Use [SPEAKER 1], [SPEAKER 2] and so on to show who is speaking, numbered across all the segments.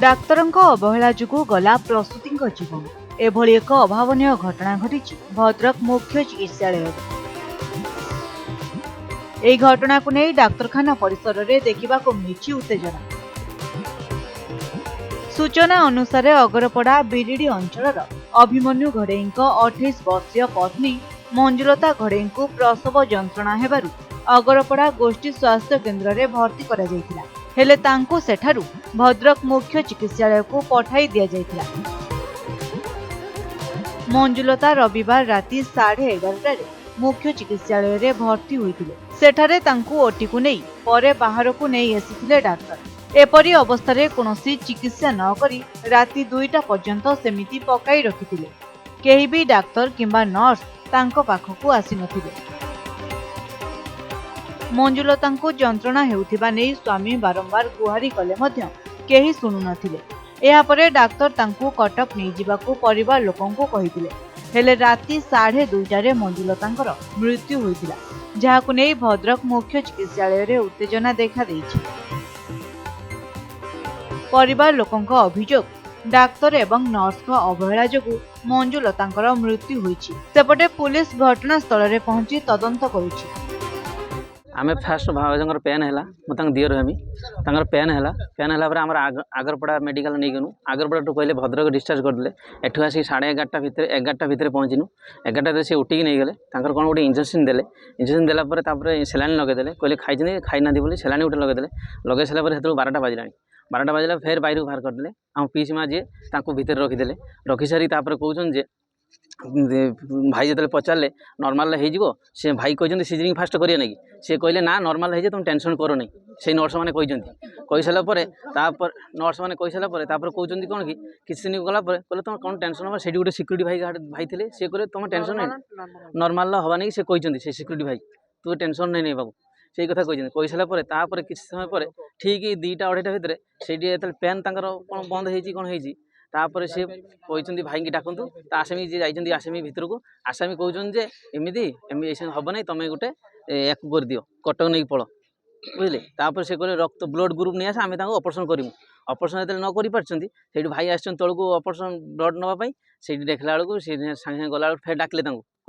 [SPEAKER 1] डाक्तरଙ୍କ अवहेला जुगु गला प्रसूतिଙ୍କ जीवन एभली एक अभावनीय घटना घटी भद्रक मुख्य चिकित्सालय। এই ঘটনাକୁ ନେଇ ଡାକ୍ତରଖାନା ପରିସରରେ ଦେଖିବାକୁ ମିଳିଛି ଉତ୍ତେଜନା। सूचना अनुसार अगरपड़ा बिरिडी अंचलर अभिमन्यु घड़ेईଙ୍କ 28 वर्षीय पत्नी मंजुलता घड़ेईଙ୍କୁ प्रसव जंत्रणा हेबारु अगरपड़ा गोष्ठी स्वास्थ्य केन्द्र में भर्ती करा जायतिला। हेले तांको सेठारु भद्रक मुख्य चिकित्सालय को पठाई दिया जायतिला। मंजुलता रविवार राति 11:30 मुख्य चिकित्सालय रे भर्ती होइतिले। सेठारे तांको ओटी को नहीं परे बाहर को नहीं आसीथिले डाक्तर। एपरी अवस्था कोनोसी चिकित्सा न करी राति 2टा पर्यंत सेमिति पकाई रखिथिले। केही भी डाक्तर किंबा नर्स तांको पाखकु आसी नथिले। मंजुलतांको जंत्रणा हेउथिबा नै स्वामी बारंबार गुहारी कले मध्य केही सुनु नथिले। एहा परे डाक्तर तांको कटक नै जिबाको परिवार लोकंको कहिथिले। हेले राति 2:30 मंजुलतांकर मृत्यु होइतिला, जहाकु नै भद्रक मुख्य चिकित्सालय रे उत्तेजना देखा दैछि। परिवार लोकंक अभियोग डाक्तर एवं नर्स का अवहेला जोगु मंजुलतांकर मृत्यु होइछि। सेपटे पुलिस घटनास्थल रे पहुंची तदंत करुछि।
[SPEAKER 2] आमे फास्ट भावजंगर पेन हैला मतांग दियर हमी तांगर पेन हैला पर हमर आगरपड़ा मेडिकल नै गनु। आगरपड़ा टू कहले भद्रक डिस्चार्ज कर देले। एठु आसी 11:30 भितर पहुंचिनु। 11:00 से उठी नै गेले। तांकर कोन गोटे इंजेक्शन देले। इंजेक्शन देला पर तापर सेलाइन लगे देले। कहले खाइ खाइना दी बोली सेलाइन उठे लगे देले। लगे सला पर हेतु 12टा बाजिलानी। 12टा बाजिला फेर बाहर बाहर कर देले। हम पीस मा जे तांको भीतर रखि देले। रखि सारी तापर कहउछन जे भाई जो पचारे नॉर्मल हो से भाई कहते सीजरिंग फास्ट करिए ना कि सी कहले ना नॉर्मल हो तुम टेंशन करो नहीं से नर्स मैंने कही सारापर नर्स मैंने कही सारापर कहते कौन कि किसी दिन गला कहले तुम कौन टेंशन हम से गोटे सिक्यूरीटी भाई थे सी कहे तुम टेंशन नहीं नॉर्मल हवा नहीं से कहते से सिक्यूरीटी भाई तू टेंशन नहीं बाबू से कथा कही सारापर किसी समय पर ठीक 2टा 2:30 भितर से पेन कौन बंद हो तापर सी कहते भाई की डाकतु आसामी जी जाइए आसामी भितर को आसामी कहते एमती हम ना तुम गोटे या कर दियो कटक नहीं पड़ बुझे तापर से कहले रक्त ब्लड ग्रुप नहीं आस आम ऑपरेशन करूँ ऑपरेशन जो न कर भाई आस तौक ऑपरेशन ब्लड नापी से देखला बेलू से सागे गला फेर डाकिले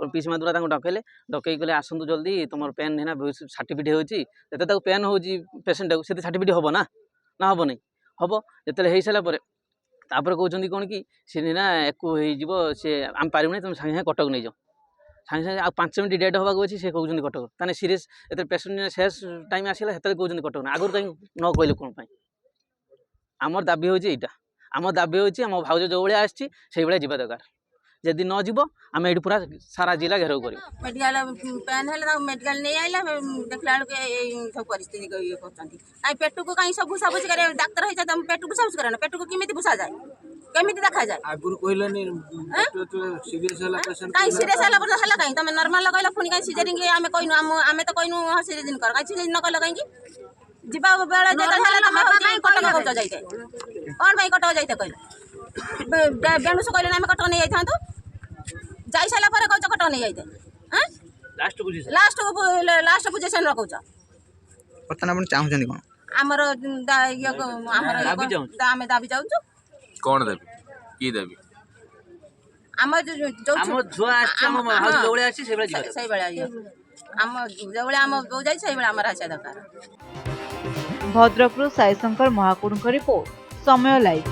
[SPEAKER 2] पीस मादुरा डकैले डकई कहले आसतु जल्दी तुम पेन है ना सर्टिफिकेट होते पेन हो पेसेंट को सर्टिफिकेट हम ना ना हम नहीं हम जो हो सारापर तापर कहते कौन कि सी ना एक सी आम पारू ना तुम सागे कटक नहीं जाओ सागे सागे आ 5 मिनट डेट होगा अच्छी से कहते कटक ताने सीरीयस ये पेसेंट शेष टाइम आसला से कहते कटक ना आगुरी कहीं न कहले कौन आमर दाबी होची एटा आम दाबी होची आम भाउज जो भाया आसी से भाया जावा दरकार जदि न जीव आम ये पूरा सारा जिला घेराव कर
[SPEAKER 3] मेडिकल पेन है मेडिकल नहीं आइला देखला सब परिस्थिति कहीं पेट को कहीं सब भूसा भूसी करे डाक्तर है तुम पेट को सब करे पेट को किमिति भूसा जाए केमिति देखा जाए
[SPEAKER 4] आगुर कहलनी सीरियस हला पेशेंट
[SPEAKER 3] कहीं सीरियस हला पर हला कहीं तुम नॉर्मल कहला पुनी कहीं सिजरिंग आमे कहनु आमे तो कहनु सिजरिंग कर कहीं सिजरिंग न कहला कहीं जीवा बेला जेता हला तुम कहीं कटक कहत जाइते कोन भाई कटक जाइते कहला बेणुस कहले आमे कटक नहीं जाइथां तो जाई साला पर कहत कटक नहीं जाइते हैं लास्ट पोजीशन रखौछ
[SPEAKER 4] पतन अपन चाहू जनी कोन
[SPEAKER 3] हमर हमर आमे दाबी जाउछु
[SPEAKER 5] कौन देवी की देवी
[SPEAKER 3] हम जो
[SPEAKER 2] छुआ हम हाउस जोड़े आसी से बेला जीवा
[SPEAKER 3] सही बेला हम जोड़े हम बो जाई सही बेला हमर आशा दरकार।
[SPEAKER 1] भद्रकରୁ साई शंकर महाकुड़ଙ୍କ रिपोर्ट समय लाइव।